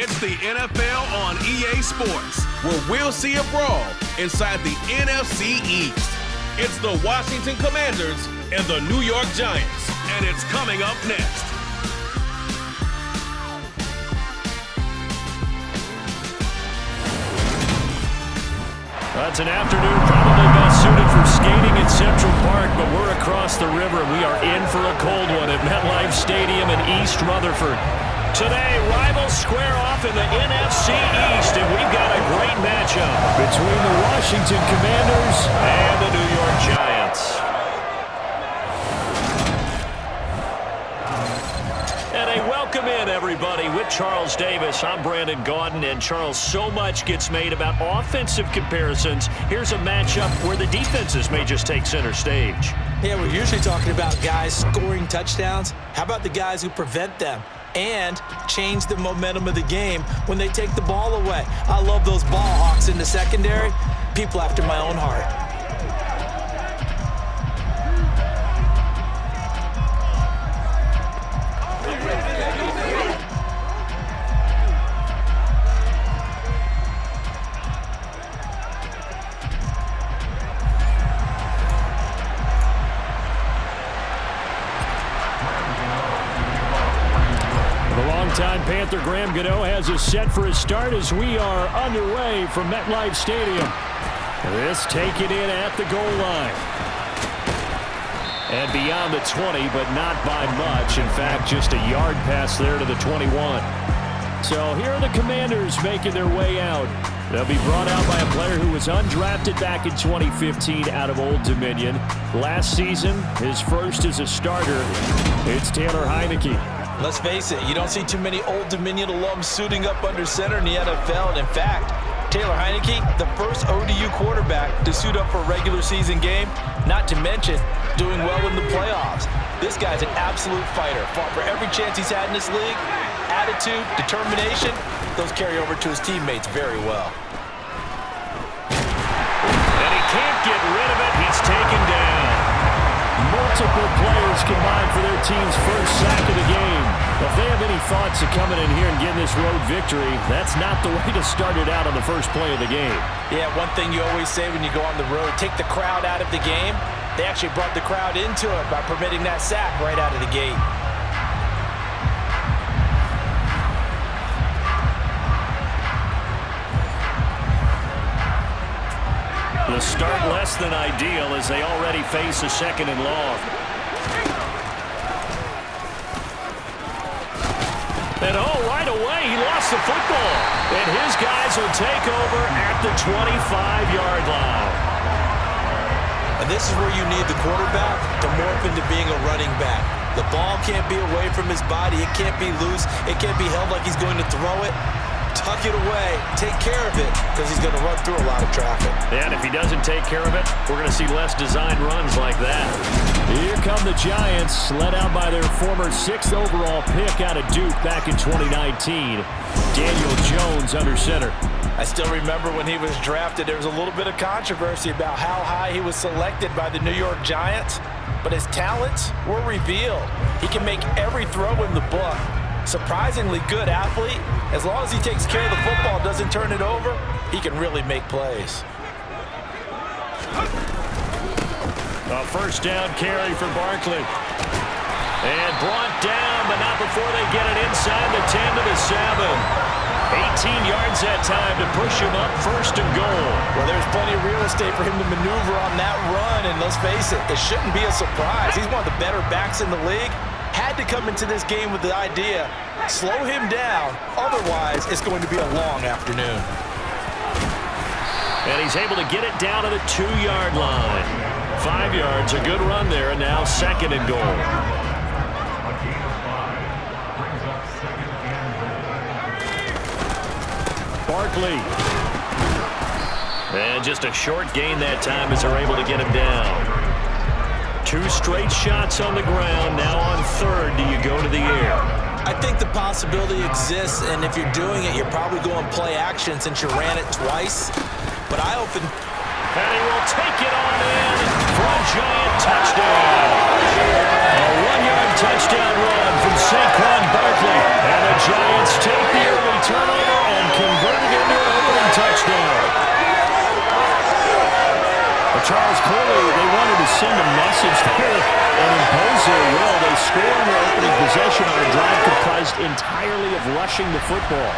It's the NFL on EA Sports, where we'll see a brawl inside the NFC East. It's the Washington Commanders and the New York Giants, and it's coming up next. It's an afternoon probably best suited for skating in Central Park, but we're across the river and we are in for a cold one at MetLife Stadium in East Rutherford. Today, rivals square off in the NFC East, and we've got a great matchup between the Washington Commanders and the New York Giants. And a welcome in, everybody, with Charles Davis. I'm Brandon Gaudin, and Charles, so much gets made about offensive comparisons. Here's a matchup where the defenses may just take center stage. Yeah, we're usually talking about guys scoring touchdowns. How about the guys who prevent them and change the momentum of the game when they take the ball away? I love those ball hawks in the secondary. People after my own heart. Time Panther Graham Gano has us set for a start as we are underway from MetLife Stadium. This taken in at the goal line. And beyond the 20, but not by much. In fact, just a yard pass there to the 21. So here are the Commanders making their way out. They'll be brought out by a player who was undrafted back in 2015 out of Old Dominion. Last season, his first as a starter. It's Taylor Heineke. Let's face it, you don't see too many Old Dominion alums suiting up under center in the NFL. And in fact, Taylor Heineke, the first ODU quarterback to suit up for a regular season game, not to mention doing well in the playoffs. This guy's an absolute fighter. Fought for every chance he's had in this league. Attitude, determination, those carry over to his teammates very well. And he can't get rid of it. He's taken down. Multiple players combined for their team's first sack of the game. If they have any thoughts of coming in here and getting this road victory, that's not the way to start it out on the first play of the game. Yeah, one thing you always say when you go on the road, take the crowd out of the game. They actually brought the crowd into it by permitting that sack right out of the gate. The start less than ideal as they already face a second and long. And right away, he lost the football. And his guys will take over at the 25-yard line. And this is where you need the quarterback to morph into being a running back. The ball can't be away from his body. It can't be loose. It can't be held like he's going to throw it. Tuck it away, take care of it, because he's going to run through a lot of traffic. And if he doesn't take care of it, we're going to see less designed runs like that. Here come the Giants, led out by their former 6th overall pick out of Duke back in 2019. Daniel Jones under center. I still remember when he was drafted, there was a little bit of controversy about how high he was selected by the New York Giants, but his talents were revealed. He can make every throw in the book. Surprisingly good athlete. As long as he takes care of the football, doesn't turn it over, he can really make plays. A first down carry for Barkley. And brought down, but not before they get it inside the 10 to the 7. 18 yards that time to push him up first and goal. Well, there's plenty of real estate for him to maneuver on that run, and let's face it, it shouldn't be a surprise. He's one of the better backs in the league. Had to come into this game with the idea, slow him down, otherwise it's going to be a long afternoon. And he's able to get it down to the 2-yard line. 5 yards, a good run there, and now second and goal. Barkley. And just a short gain that time as they're able to get him down. 2 straight shots on the ground. Now on third, do you go to the air? I think the possibility exists, and if you're doing it, you're probably going play action since you ran it twice. But I often... And he will take it on in for a Giant touchdown. A 1-yard touchdown run from Saquon Barkley. And the Giants take the early turnover Charles, clearly they wanted to send a message there and impose their will. They score on their opening possession on a drive comprised entirely of rushing the football.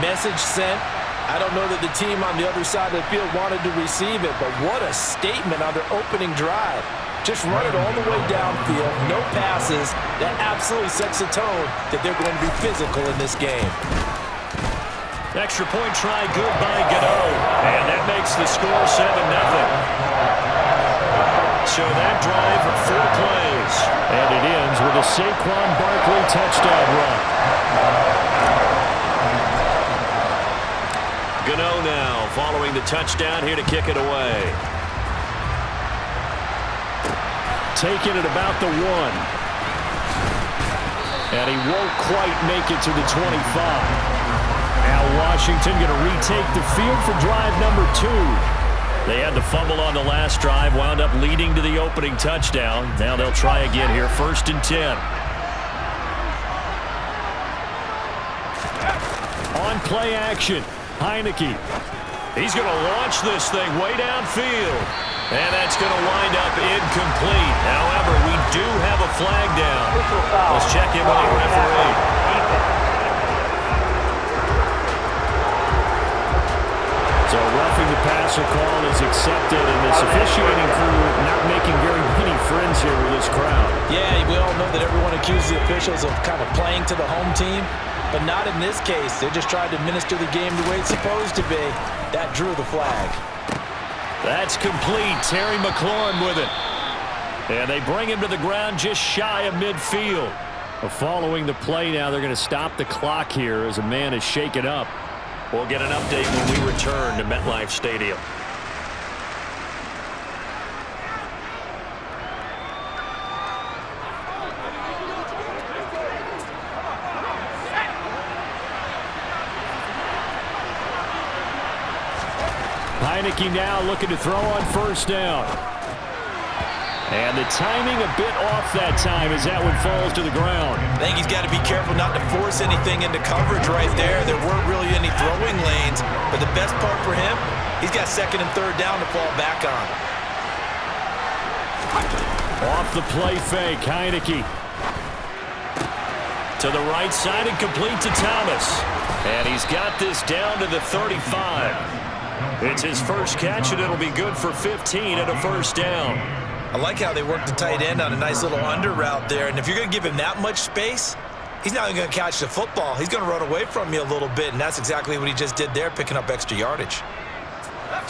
Message sent. I don't know that the team on the other side of the field wanted to receive it, but what a statement on their opening drive. Just run it all the way downfield, no passes. That absolutely sets the tone that they're going to be physical in this game. Extra point try, good by Gano. And that makes the score 7-0. So that drive, 4 plays. And it ends with a Saquon Barkley touchdown run. Gano now following the touchdown here to kick it away. Taking it about the 1. And he won't quite make it to the 25. Now Washington going to retake the field for drive number 2. They had to fumble on the last drive, wound up leading to the opening touchdown. Now they'll try again here, 1st and 10. On play action, Heineke. He's going to launch this thing way downfield. And that's going to wind up incomplete. However, we do have a flag down. Let's check in with the referee. So roughing the passer call is accepted, and this officiating crew not making very many friends here with this crowd. Yeah, we all know that everyone accuses the officials of kind of playing to the home team, but not in this case. They just tried to administer the game the way it's supposed to be. That drew the flag. That's complete. Terry McLaurin with it. And they bring him to the ground just shy of midfield. Following the play now, they're going to stop the clock here as a man is shaken up. We'll get an update when we return to MetLife Stadium. Heineke now looking to throw on 1st down. And the timing a bit off that time as that one falls to the ground. I think he's got to be careful not to force anything into coverage right there. There weren't really any throwing lanes, but the best part for him, he's got 2nd and 3rd down to fall back on. Off the play fake, Heineke. To the right side and complete to Thomas. And he's got this down to the 35. It's his first catch, and it'll be good for 15 and a 1st down. I like how they work the tight end on a nice little under route there. And if you're going to give him that much space, he's not even going to catch the football. He's going to run away from you a little bit, and that's exactly what he just did there, picking up extra yardage.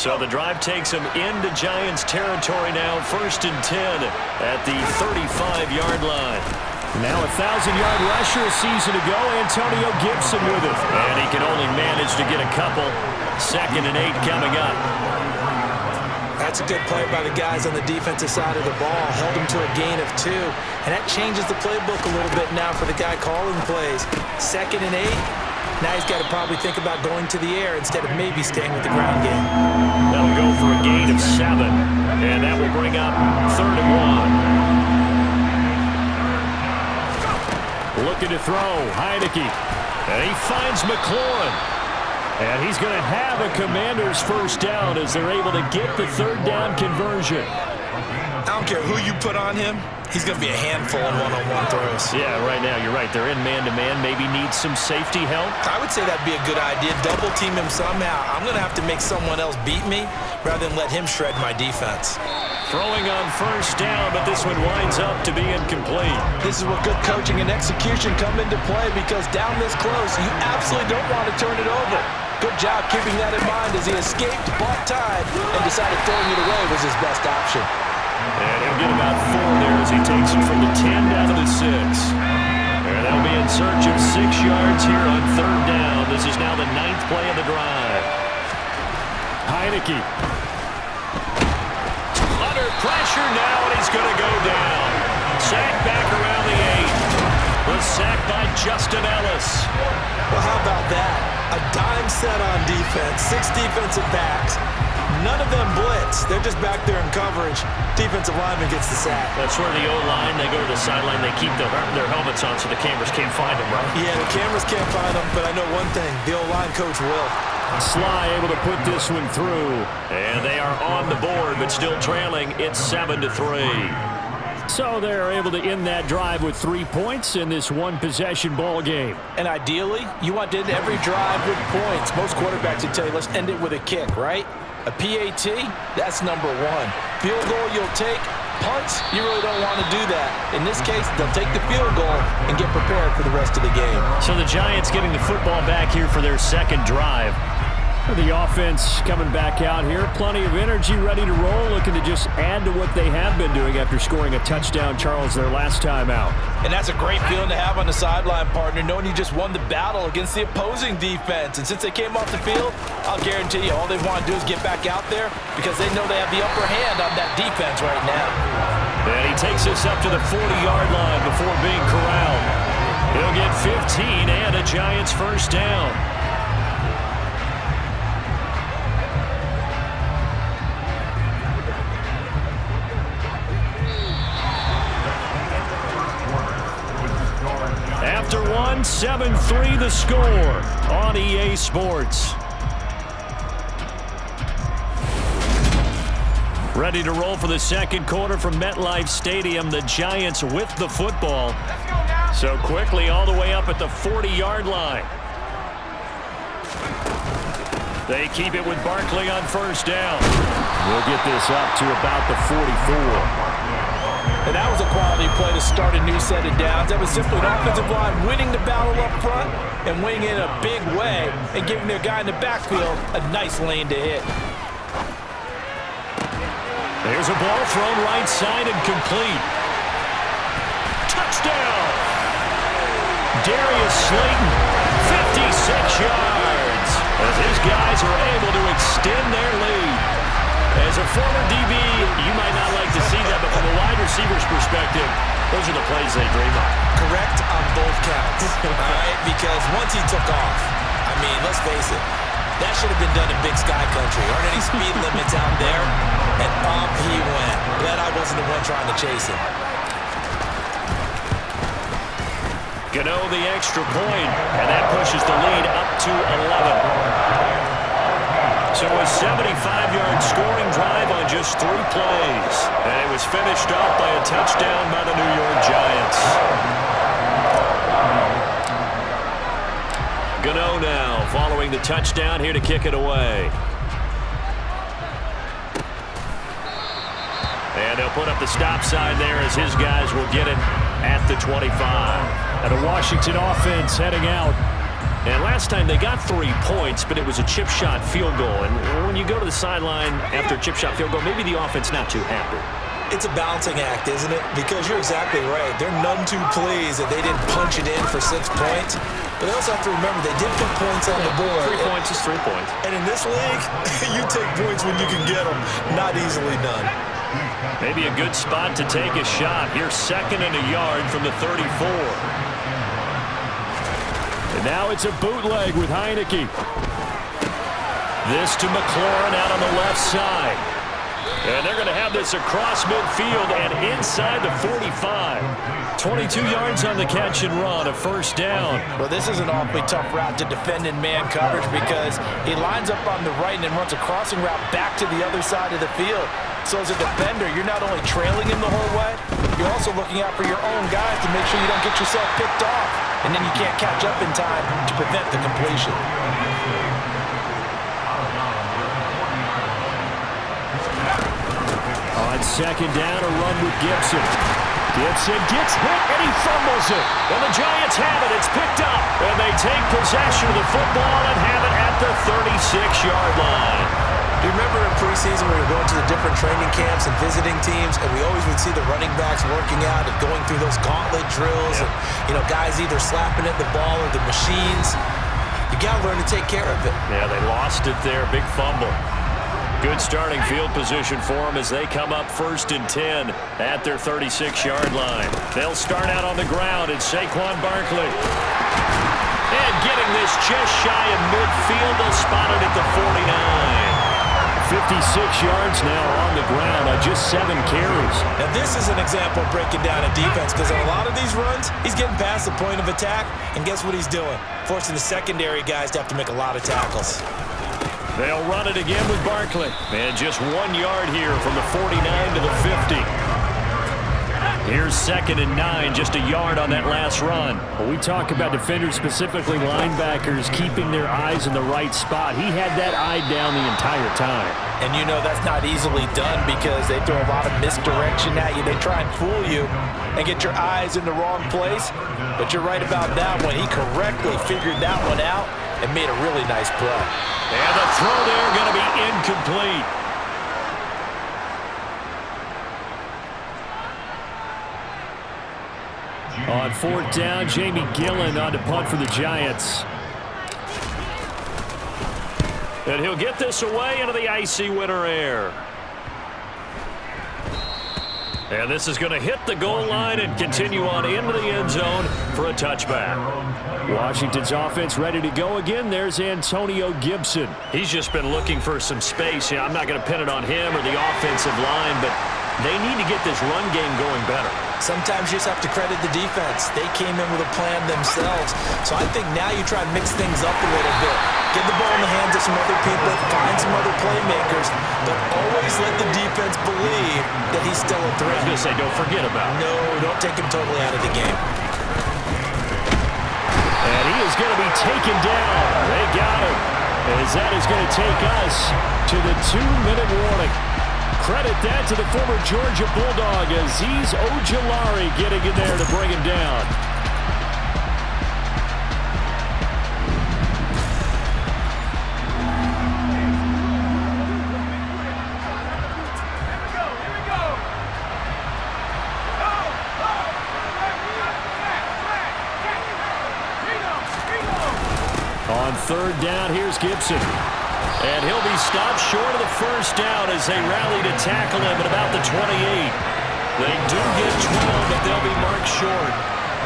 So the drive takes him into Giants territory now, 1st and 10 at the 35-yard line. Now a 1,000-yard rusher a season ago, Antonio Gibson with it. And he can only manage to get a couple. 2nd and 8 coming up. That's a good play by the guys on the defensive side of the ball. Held him to a gain of 2. And that changes the playbook a little bit now for the guy calling plays. 2nd and 8. Now he's got to probably think about going to the air instead of maybe staying with the ground game. That'll go for a gain of 7. And that will bring up 3rd and 1. Looking to throw, Heineke. And he finds McLaurin. And he's going to have a Commanders 1st down as they're able to get the 3rd down conversion. I don't care who you put on him. He's going to be a handful in one-on-one throws. Yeah, right now, you're right. They're in man-to-man. Maybe need some safety help. I would say that'd be a good idea. Double team him somehow. I'm going to have to make someone else beat me rather than let him shred my defense. Throwing on 1st down, but this one winds up to be incomplete. This is where good coaching and execution come into play, because down this close, you absolutely don't want to turn it over. Good job keeping that in mind as he escaped, bought time, and decided throwing it away was his best option. And he'll get about 4 there as he takes it from the 10 down to the 6. And they'll be in search of 6 yards here on 3rd down. This is now the 9th play of the drive. Heineke. Under pressure now, and he's going to go down. Sack back around the 8. The sack by Justin Ellis. Well, how about that? A dime set on defense, 6 defensive backs. None of them blitz. They're just back there in coverage. Defensive lineman gets the sack. That's where the O-line, they go to the sideline, they keep their helmets on so the cameras can't find them, right? Yeah, the cameras can't find them, but I know one thing. The O-line coach will. Sly able to put this one through. And they are on the board, but still trailing. It's 7-3. So they're able to end that drive with 3 points in this one-possession ball game. And ideally, you want to end every drive with points. Most quarterbacks would tell you, let's end it with a kick, right? A PAT, that's number one. Field goal you'll take. Punts, you really don't want to do that. In this case, they'll take the field goal and get prepared for the rest of the game. So the Giants getting the football back here for their second drive. The offense coming back out here. Plenty of energy, ready to roll, looking to just add to what they have been doing after scoring a touchdown, Charles, their last time out. And that's a great feeling to have on the sideline, partner, knowing you just won the battle against the opposing defense. And since they came off the field, I'll guarantee you all they want to do is get back out there because they know they have the upper hand on that defense right now. And he takes us up to the 40-yard line before being corralled. He'll get 15 and a Giants first down. After one, 7-3 the score on EA Sports. Ready to roll for the second quarter from MetLife Stadium. The Giants with the football. So quickly all the way up at the 40-yard line. They keep it with Barkley on first down. We'll get this up to about the 44. And that was a quality play to start a new set of downs. That was simply an offensive line winning the battle up front and winning it in a big way and giving their guy in the backfield a nice lane to hit. There's a ball thrown right side and complete. Touchdown! Darius Slayton, 56 yards, as his guys are able to extend their lead. As a former DB, you might not like to see that, but from a wide receiver's perspective, those are the plays they dream of. Correct on both counts, all right? Because once he took off, I mean, let's face it, that should have been done in Big Sky Country. Aren't any speed limits out there? And off he went. Glad I wasn't the one trying to chase him. Gano the extra point, and that pushes the lead up to 11. So a 75-yard scoring drive on just 3 plays. And it was finished off by a touchdown by the New York Giants. Gano now following the touchdown here to kick it away. And they'll put up the stop sign there as his guys will get it at the 25. And a Washington offense heading out. And last time they got 3 points, but it was a chip shot field goal. And when you go to the sideline after a chip shot field goal, maybe the offense not too happy. It's a balancing act, isn't it? Because you're exactly right. They're none too pleased that they didn't punch it in for 6 points. But they also have to remember they did put points on the board. 3 points is 3 points. And in this league, you take points when you can get them. Not easily done. Maybe a good spot to take a shot. Here's 2nd and a yard from the 34. And now it's a bootleg with Heineke. This to McLaurin out on the left side. And they're going to have this across midfield and inside the 45. 22 yards on the catch and run, a first down. Well, this is an awfully tough route to defend in man coverage because he lines up on the right and then runs a crossing route back to the other side of the field. So as a defender, you're not only trailing him the whole way, you're also looking out for your own guys to make sure you don't get yourself picked off. And then you can't catch up in time to prevent the completion. On second down, a run with Gibson. Gibson gets hit and he fumbles it. And the Giants have it. It's picked up. And they take possession of the football and have it at the 36-yard line. Do you remember in preseason when we were going to the different training camps and visiting teams, and we always would see the running backs working out and going through those gauntlet drills, and guys either slapping at the ball or the machines. You got to learn to take care of it. Yeah, they lost it there. Big fumble. Good starting field position for them as they come up 1st and 10 at their 36-yard line. They'll start out on the ground. It's Saquon Barkley. And getting this just shy of midfield, they'll spot it at the 49. 56 yards now on the ground on just 7 carries. Now this is an example of breaking down a defense because on a lot of these runs, he's getting past the point of attack, and guess what he's doing? Forcing the secondary guys to have to make a lot of tackles. They'll run it again with Barkley. And just 1 yard here from the 49 to the 50. Here's 2nd and 9, just a yard on that last run. Well, we talk about defenders, specifically linebackers, keeping their eyes in the right spot. He had that eye down the entire time. And you know that's not easily done because they throw a lot of misdirection at you. They try and fool you and get your eyes in the wrong place. But you're right about that one. He correctly figured that one out and made a really nice play. And the throw there going to be incomplete. On 4th down, Jamie Gillen on to punt for the Giants. And he'll get this away into the icy winter air. And this is going to hit the goal line and continue on into the end zone for a touchback. Washington's offense ready to go again. There's Antonio Gibson. He's just been looking for some space. I'm not going to pin it on him or the offensive line, but they need to get this run game going better. Sometimes you just have to credit the defense. They came in with a plan themselves. So I think now you try to mix things up a little bit. Get the ball in the hands of some other people, find some other playmakers, but always let the defense believe that he's still a threat. I was going to say, don't forget about it. No, don't take him totally out of the game. And he is going to be taken down. They got him. As that is going to take us to the 2-minute warning. Credit that to the former Georgia Bulldog, Azeez Ojulari getting in there to bring him down. On 3rd down, here's Gibson. And he'll be stopped short of the first down as they rally to tackle him at about the 28. They do get 12, but they'll be marked short.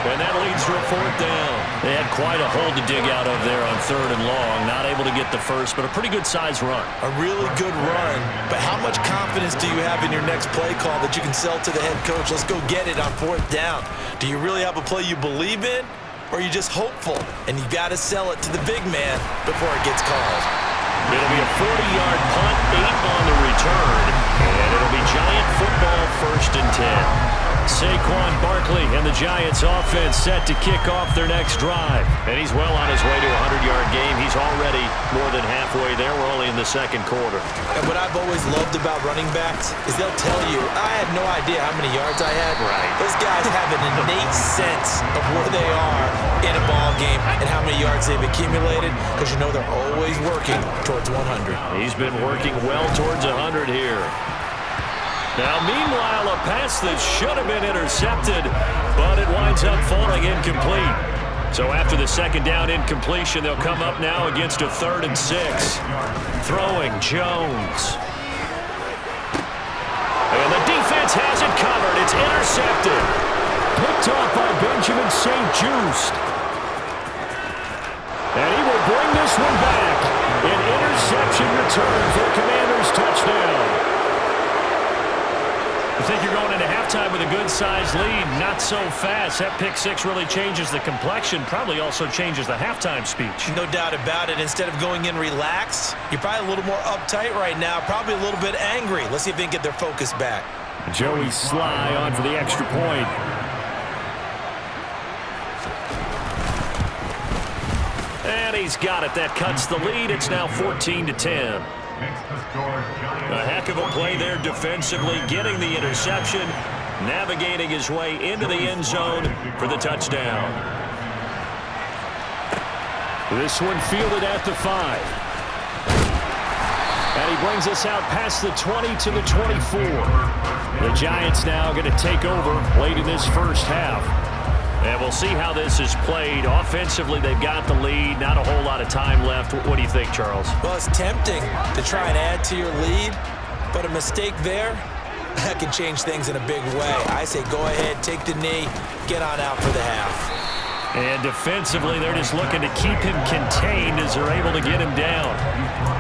And that leads to a 4th down. They had quite a hole to dig out of there on 3rd and long. Not able to get the first, but a pretty good size run. A really good run. But how much confidence do you have in your next play call that you can sell to the head coach? Let's go get it on 4th down. Do you really have a play you believe in? Or are you just hopeful? And you got to sell it to the big man before it gets called. It'll be a 40-yard punt, 8 on the return, and it'll be Giant football 1st and 10. Saquon Barkley and the Giants offense set to kick off their next drive. And he's well on his way to a 100-yard game. He's already more than halfway there. We're only in the 2nd quarter. And what I've always loved about running backs is they'll tell you, I had no idea how many yards I had. Right. Those guys have an innate sense of where they are in a ball game and how many yards they've accumulated because you know they're always working towards 100. He's been working well towards 100 here. Now, meanwhile, a pass that should have been intercepted, but it winds up falling incomplete. So after the 2nd down incompletion, they'll come up now against a 3rd and 6. Throwing Jones. And the defense has it covered. It's intercepted. Picked off by Benjamin St. Just. And he will bring this one back. An interception return for the Commanders' touchdown. I think you're going into halftime with a good-sized lead. Not so fast. That pick 6 really changes the complexion. Probably also changes the halftime speech. No doubt about it. Instead of going in relaxed, you're probably a little more uptight right now. Probably a little bit angry. Let's see if they can get their focus back. Joey Sly on for the extra point. And he's got it. That cuts the lead. It's now 14-10. A heck of a play there defensively, getting the interception, navigating his way into the end zone for the touchdown. This one fielded at the 5. And he brings us out past the 20 to the 24. The Giants now going to take over late in this first half. And we'll see how this is played. Offensively, they've got the lead. Not a whole lot of time left. What do you think, Charles? Well, it's tempting to try and add to your lead, but a mistake there, that can change things in a big way. I say go ahead, take the knee, get on out for the half. And defensively, they're just looking to keep him contained as they're able to get him down.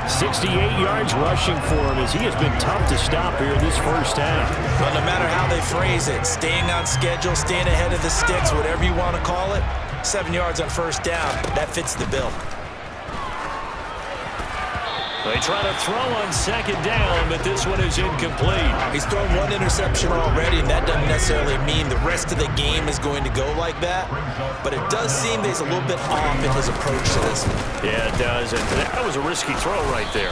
68 yards rushing for him as he has been tough to stop here in this first half. But no matter how they phrase it, staying on schedule, staying ahead of the sticks, whatever you want to call it, 7 yards on 1st down, that fits the bill. They try to throw on second down, but this one is incomplete. He's thrown one interception already, and that doesn't necessarily mean the rest of the game is going to go like that. But it does seem that he's a little bit off in his approach to this one. Yeah, it does, and that was a risky throw right there.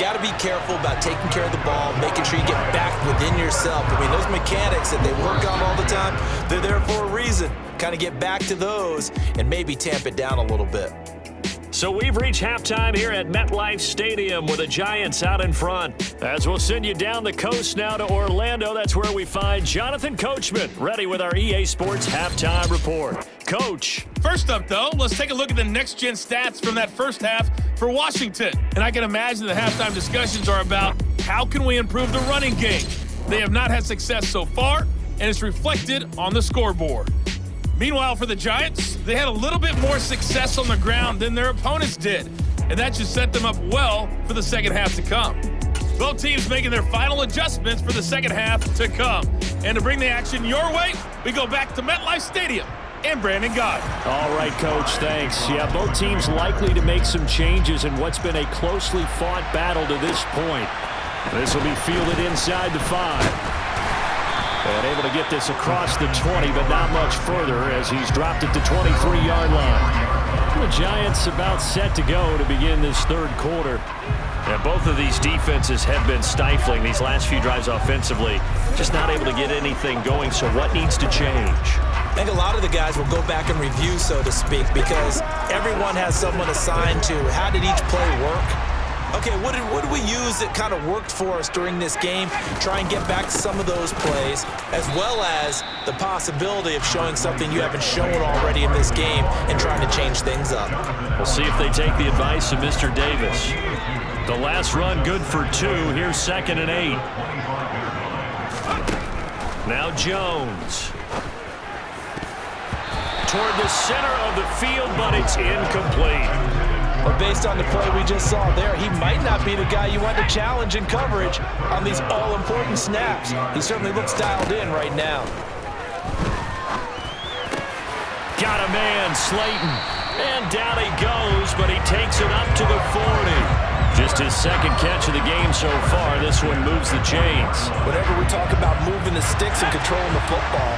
Got to be careful about taking care of the ball, making sure you get back within yourself. I mean, those mechanics that they work on all the time, they're there for a reason. Kind of get back to those and maybe tamp it down a little bit. So we've reached halftime here at MetLife Stadium with the Giants out in front. As we'll send you down the coast now to Orlando, that's where we find Jonathan Coachman, ready with our EA Sports Halftime Report. Coach. First up, though, let's take a look at the next-gen stats from that first half for Washington. And I can imagine the halftime discussions are about how can we improve the running game. They have not had success so far, and it's reflected on the scoreboard. Meanwhile, for the Giants, they had a little bit more success on the ground than their opponents did, and that should set them up well for the second half to come. Both teams making their final adjustments for the second half to come. And to bring the action your way, we go back to MetLife Stadium and Brandon Gott. All right, Coach, thanks. Yeah, both teams likely to make some changes in what's been a closely fought battle to this point. This will be fielded inside the 5. And able to get this across the 20, but not much further as he's dropped it to 23-yard line. The Giants about set to go to begin this third quarter. And both of these defenses have been stifling these last few drives offensively. Just not able to get anything going, so what needs to change? I think a lot of the guys will go back and review, so to speak, because everyone has someone assigned to how did each play work. Okay, what did we use that kind of worked for us during this game? Try and get back to some of those plays, as well as the possibility of showing something you haven't shown already in this game and trying to change things up. We'll see if they take the advice of Mr. Davis. The last run good for 2. Here's 2nd and 8. Now Jones. Toward the center of the field, but it's incomplete. But based on the play we just saw there, he might not be the guy you want to challenge in coverage on these all-important snaps. He certainly looks dialed in right now. Got a man, Slayton. And down he goes, but he takes it up to the 40. Just his second catch of the game so far. This one moves the chains. Whenever we talk about moving the sticks and controlling the football,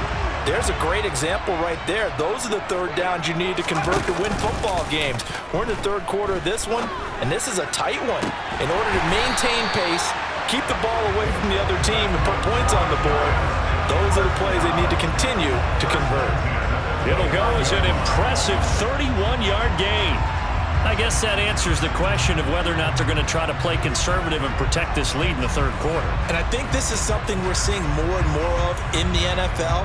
there's a great example right there. Those are the third downs you need to convert to win football games. We're in the third quarter of this one, and this is a tight one. In order to maintain pace, keep the ball away from the other team, and put points on the board, those are the plays they need to continue to convert. It'll go as an impressive 31-yard gain. I guess that answers the question of whether or not they're going to try to play conservative and protect this lead in the third quarter. And I think this is something we're seeing more and more of in the NFL.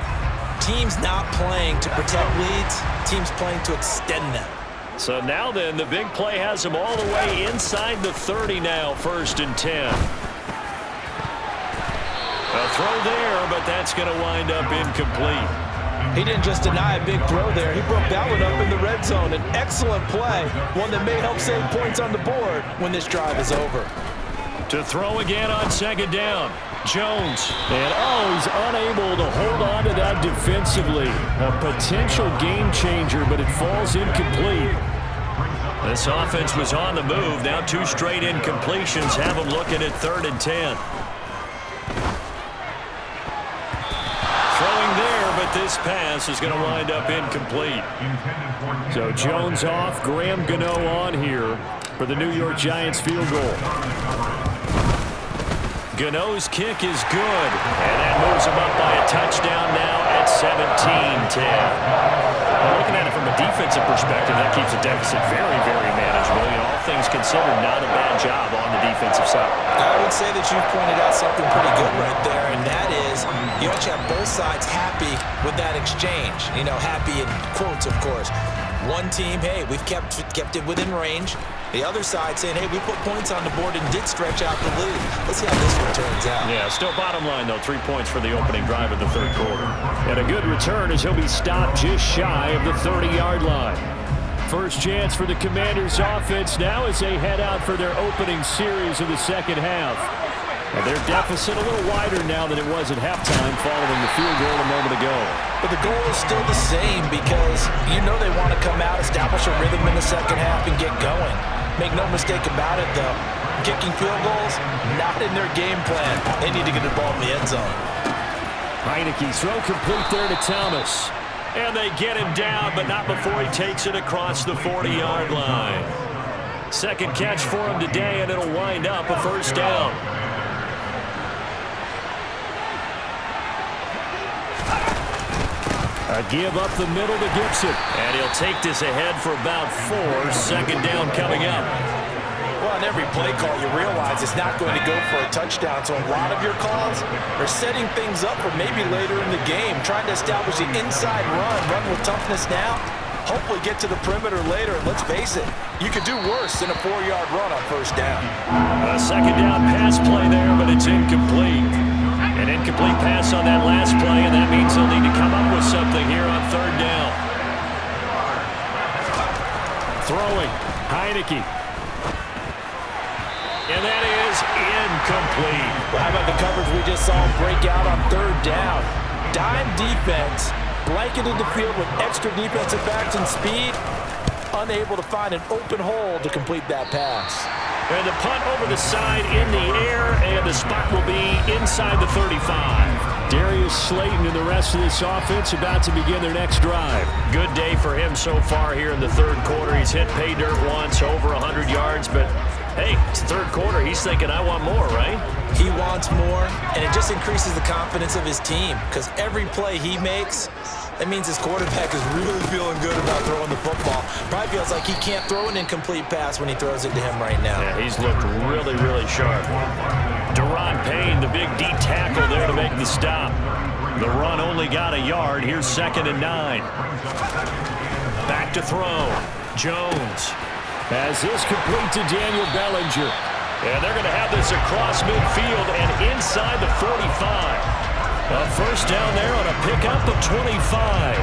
Teams not playing to protect leads, teams playing to extend them. So now then, the big play has them all the way inside the 30 now, 1st and 10. A throw there, but that's going to wind up incomplete. He didn't just deny a big throw there. He broke that one up in the red zone. An excellent play, one that may help save points on the board when this drive is over. To throw again on 2nd down. Jones. And he's unable to hold on to that defensively. A potential game changer, but it falls incomplete. This offense was on the move. Now 2 straight incompletions have them looking at 3rd and 10. Throwing there, but this pass is going to wind up incomplete. So Jones off, Graham Gano on here for the New York Giants field goal. Gano's kick is good, and that moves him up by a touchdown now at 17-10. Well, looking at it from a defensive perspective, that keeps the deficit very, very manageable. All things considered, not a bad job on the defensive side. I would say that you've pointed out something pretty good right there, and that is you actually have both sides happy with that exchange. Happy in quotes, of course. One team, hey, we've kept it within range. The other side saying, hey, we put points on the board and did stretch out the lead. Let's see how this one turns out. Yeah, still bottom line, though, 3 points for the opening drive of the third quarter. And a good return as he'll be stopped just shy of the 30-yard line. First chance for the Commanders' offense now as they head out for their opening series of the second half. And their deficit a little wider now than it was at halftime following the field goal a moment ago. But the goal is still the same because they want to come out, establish a rhythm in the second half, and get going. Make no mistake about it, though. kicking field goals, not in their game plan. They need to get the ball in the end zone. Heineke throw complete there to Thomas. And they get him down, but not before he takes it across the 40-yard line. Second catch for him today, and it'll wind up a first down. A give up the middle to Gibson. And he'll take this ahead for about 4. Second down coming up. Well, in every play call, you realize it's not going to go for a touchdown. So a lot of your calls are setting things up for maybe later in the game, trying to establish the inside run with toughness now, hopefully get to the perimeter later. And let's face it, you could do worse than a 4-yard run on first down. A second down pass play there, but it's incomplete. An incomplete pass on that last play, and that means they'll need to come up with something here on third down. Throwing, Heineke. And that is incomplete. Well, how about the coverage we just saw him break out on third down? Dime defense, blanketed the field with extra defensive backs and speed, unable to find an open hole to complete that pass. And the punt over the side in the air, and the spot will be inside the 35. Darius Slayton and the rest of this offense about to begin their next drive. Good day for him so far here in the third quarter. He's hit pay dirt once, over 100 yards, but hey, it's third quarter. He's thinking, I want more, right? He wants more, and it just increases the confidence of his team because every play he makes, that means his quarterback is really feeling good about throwing the football. Probably feels like he can't throw an incomplete pass when he throws it to him right now. Yeah, he's looked really, really sharp. Deron Payne, the big D tackle there to make the stop. The run only got a yard. Here's 2nd and 9. Back to throw. Jones. As this complete to Daniel Bellinger. And they're going to have this across midfield and inside the 45. A first down there on a pickup of 25.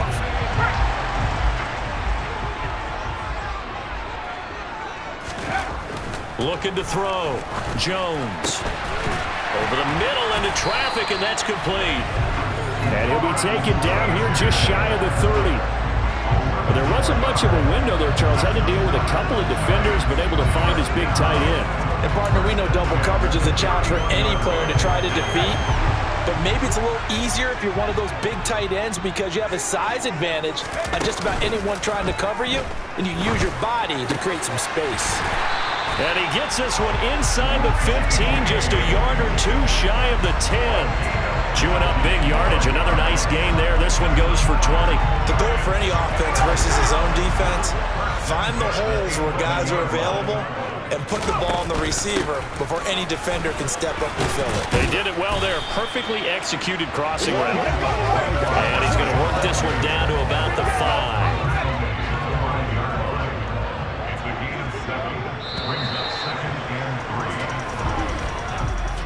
Looking to throw. Jones. Over the middle into traffic, and that's complete. And he'll be taken down here just shy of the 30. But there wasn't much of a window there, Charles. Had to deal with a couple of defenders, but able to find his big tight end. And, partner, we know double coverage is a challenge for any player to try to defeat. But maybe it's a little easier if you're one of those big tight ends because you have a size advantage on just about anyone trying to cover you, and you use your body to create some space. And he gets this one inside the 15, just a yard or two shy of the 10. Chewing up big yardage. Another nice gain there. This one goes for 20. The goal for any offense versus his own defense, find the holes where guys are available and put the ball on the receiver before any defender can step up and fill it. They did it well there. Perfectly executed crossing route. And he's going to work this one down to about the 5.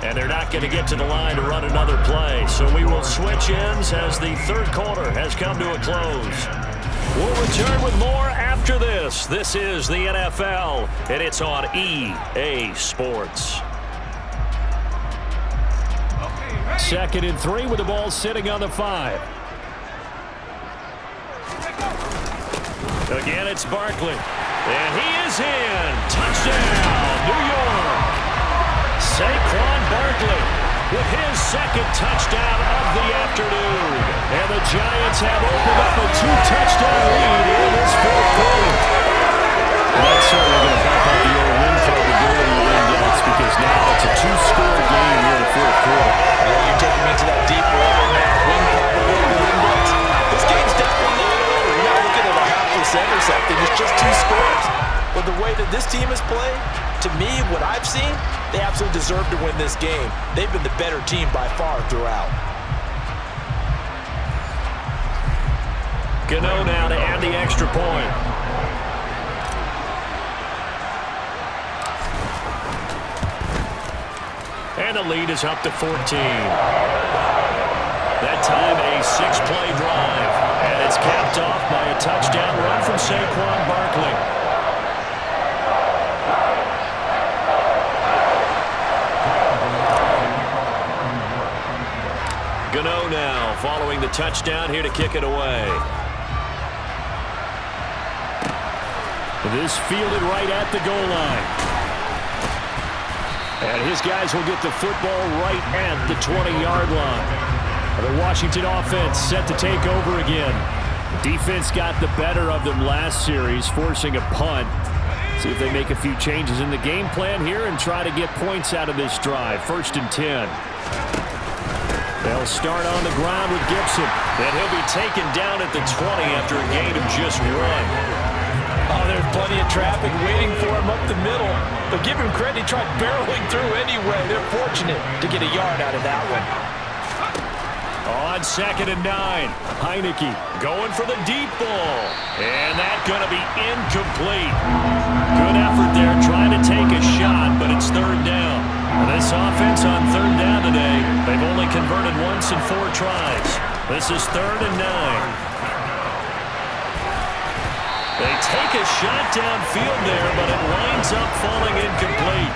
And they're not going to get to the line to run another play. So we will switch ends as the third quarter has come to a close. We'll return with more after this. This is the NFL, and it's on EA Sports. 2nd and 3 with the ball sitting on the 5. Again, it's Barkley. And he is in. Touchdown, New York. Saquon Barkley with his second touchdown of the afternoon. And the Giants have opened up a 2-touchdown lead in this fourth quarter. And that's certainly going to bump up the old win probability index because now it's a 2-score game here in the fourth quarter. Well, you're taking me to that deep level now. Win probability index. This game's definitely not over. You're not looking at a half percent or something. It's just 2 scores. But the way that this team has played, to me, what I've seen, they absolutely deserve to win this game. They've been the better team by far throughout. Gano now to add the extra point. And the lead is up to 14. That time a 6-play drive. And it's capped off by a touchdown run from Saquon Barkley. Gano now following the touchdown here to kick it away. This fielded right at the goal line. And his guys will get the football right at the 20-yard line. The Washington offense set to take over again. Defense got the better of them last series, forcing a punt. See if they make a few changes in the game plan here and try to get points out of this drive. 1st and 10. They'll start on the ground with Gibson. And he'll be taken down at the 20 after a gain of just 1. Oh, there's plenty of traffic waiting for him up the middle. But give him credit, he tried barreling through anyway. They're fortunate to get a yard out of that one. On 2nd and 9, Heineke going for the deep ball. And that's going to be incomplete. Good effort there trying to take a shot, but it's 3rd down. This offense on 3rd down today, they've only converted once in 4 tries. This is 3rd and 9. They take a shot downfield there, but it winds up falling incomplete.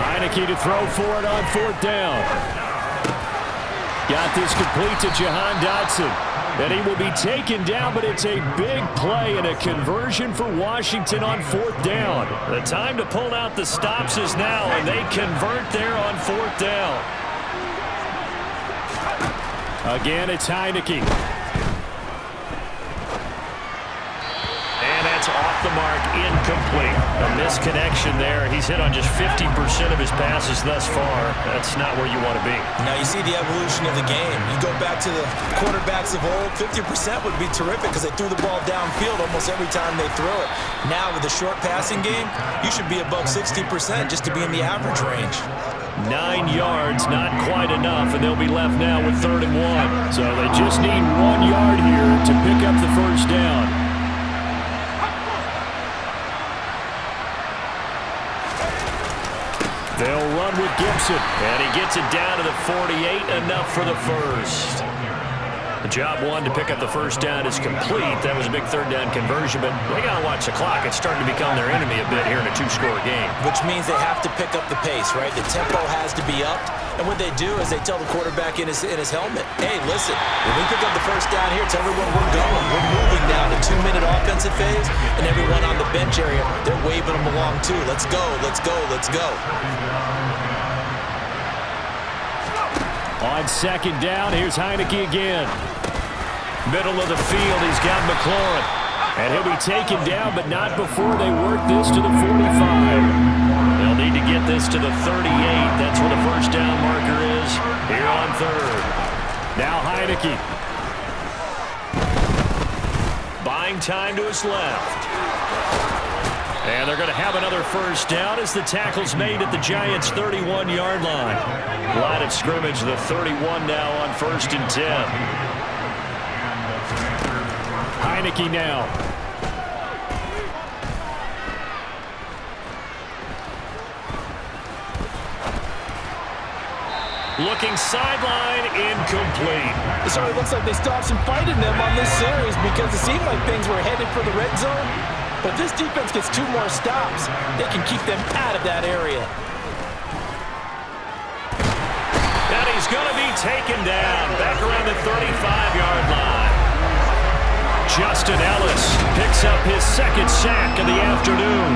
Heineke to throw for it on 4th down. Got this complete to Jahan Dotson. And he will be taken down, but it's a big play and a conversion for Washington on 4th down. The time to pull out the stops is now, and they convert there on 4th down. Again, it's Heineke. And that's off the mark, incomplete. A misconnection there. He's hit on just 50% of his passes thus far. That's not where you want to be. Now you see the evolution of the game. You go back to the quarterbacks of old, 50% would be terrific because they threw the ball downfield almost every time they threw it. Now with the short passing game, you should be above 60% just to be in the average range. 9 yards, not quite enough, and they'll be left now with 3rd and 1. So they just need 1 yard here to pick up the 1st down. They'll run with Gibson, and he gets it down to the 48, enough for the 1st. The job 1 to pick up the 1st down is complete. That was a big 3rd down conversion, but they got to watch the clock. It's starting to become their enemy a bit here in a 2-score game. Which means they have to pick up the pace, right? The tempo has to be upped, and what they do is they tell the quarterback in his helmet, hey, listen, when we pick up the 1st down here, tell everyone we're going. We're moving now to 2-minute offensive phase, and everyone on the bench area, they're waving them along too. Let's go, let's go, let's go. On 2nd down, here's Heineke again. Middle of the field, he's got McLaurin. And he'll be taken down, but not before they work this to the 45. They'll need to get this to the 38. That's where the 1st down marker is here on 3rd. Now Heineke. Buying time to his left. And they're going to have another 1st down as the tackle's made at the Giants' 31-yard line. Line of scrimmage, the 31 now on 1st and 10. Heineke now. Looking sideline, incomplete. It certainly looks like they stopped some fight in them on this series because it seemed like things were headed for the red zone. But this defense gets 2 more stops. They can keep them out of that area. And he's going to be taken down back around the 35-yard line. Justin Ellis picks up his 2nd sack of the afternoon.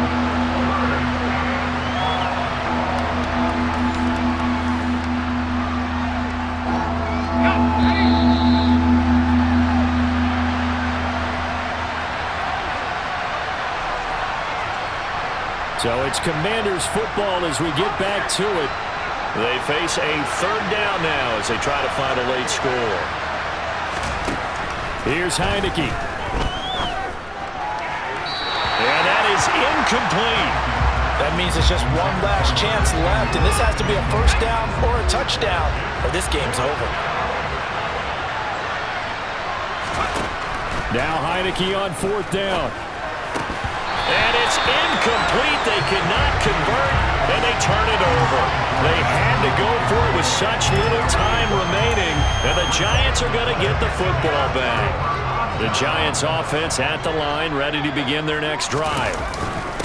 So it's Commanders football as we get back to it. They face a 3rd down now as they try to find a late score. Here's Heineke. And that is incomplete. That means it's just one last chance left, and this has to be a 1st down or a touchdown, or this game's over. Now Heineke on 4th down. And it's incomplete. They cannot convert, and they turn it over. They had to go for it with such little time remaining, and the Giants are going to get the football back. The Giants offense at the line, ready to begin their next drive.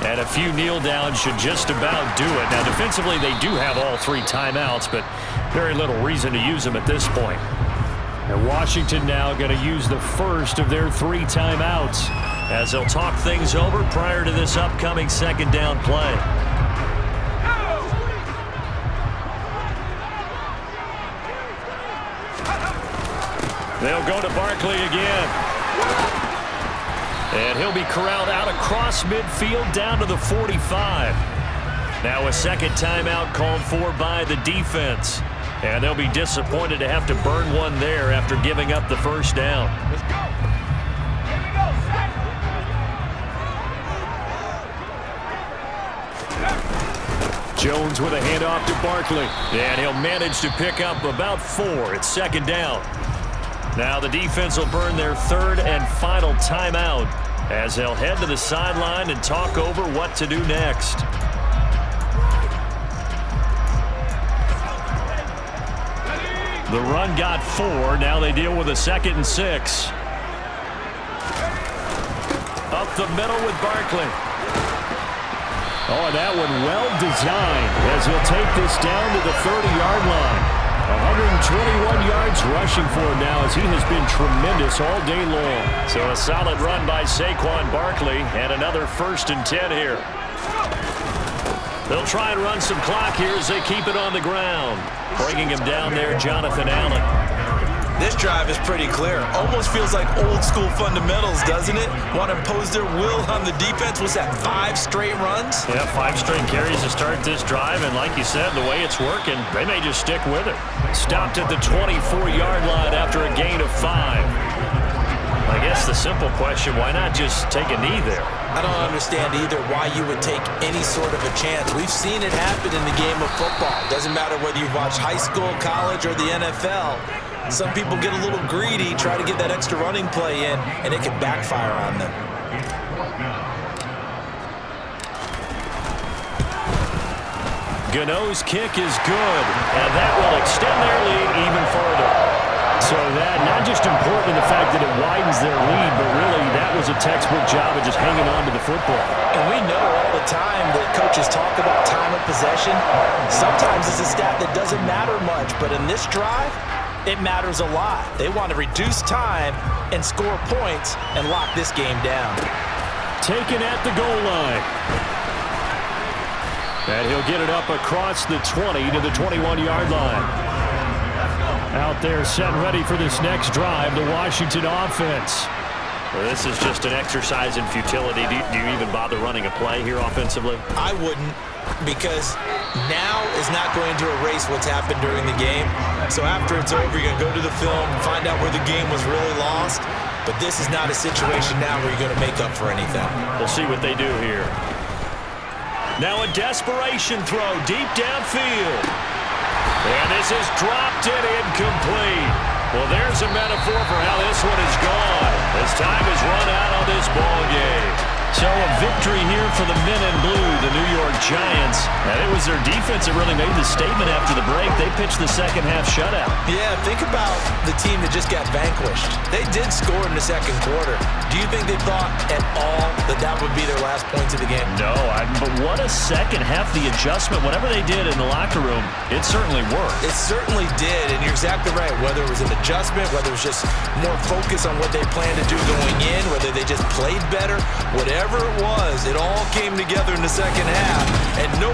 And a few kneel downs should just about do it. Now, defensively, they do have all 3 timeouts, but very little reason to use them at this point. And Washington now going to use the first of their 3 timeouts. as they'll talk things over prior to this upcoming second down play. They'll go to Barkley again. And he'll be corralled out across midfield down to the 45. Now a second timeout called for by the defense. And they'll be disappointed to have to burn one there after giving up the first down. Let's go. Here we go. Jones with a handoff to Barkley. And he'll manage to pick up about 4. It's second down. Now the defense will burn their third and final timeout as they'll head to the sideline and talk over what to do next. The run got 4. Now they deal with a 2nd and 6. Up the middle with Barkley. Oh, and that one well designed as he'll take this down to the 30-yard line. 121 yards rushing for him now as he has been tremendous all day long. So a solid run by Saquon Barkley and another 1st and 10 here. They'll try and run some clock here as they keep it on the ground. Bringing him down there, Jonathan Allen. This drive is pretty clear. Almost feels like old school fundamentals, doesn't it? Want to impose their will on the defense. Was that 5 straight runs? Yeah, 5 straight carries to start this drive. And like you said, the way it's working, they may just stick with it. Stopped at the 24-yard line after a gain of 5. I guess the simple question, why not just take a knee there? I don't understand either why you would take any sort of a chance. We've seen it happen in the game of football. Doesn't matter whether you watch high school, college, or the NFL. Some people get a little greedy, try to get that extra running play in, and it can backfire on them. Gano's kick is good, and that will extend their lead even further. So that not just important in the fact that it widens their lead, but really that was a textbook job of just hanging on to the football. And we know all the time that coaches talk about time of possession. Sometimes it's a stat that doesn't matter much, but in this drive, it matters a lot. They want to reduce time and score points and lock this game down. Taken at the goal line. And he'll get it up across the 20 to the 21-yard line. Out there set and ready for this next drive, the Washington offense. Well, this is just an exercise in futility. Do you even bother running a play here offensively? I wouldn't, because now is not going to erase what's happened during the game. So after it's over, you're going to go to the film, find out where the game was really lost. But this is not a situation now where you're going to make up for anything. We'll see what they do here. Now a desperation throw deep downfield. And this is dropped and incomplete. Well, there's a metaphor for how this one is gone. As time has run out on this ball game. So a victory here for the men in blue, the New York Giants. And it was their defense that really made the statement after the break. They pitched the second half shutout. Yeah, think about the team that just got vanquished. They did score in the second quarter. Do you think they thought at all that that would be their last points of the game? No, but what a second half. The adjustment, whatever they did in the locker room, it certainly worked. It certainly did, and you're exactly right. Whether it was an adjustment, whether it was just more focus on what they planned to do going in, whether they just played better, whatever it was, it all came together in the second half, and no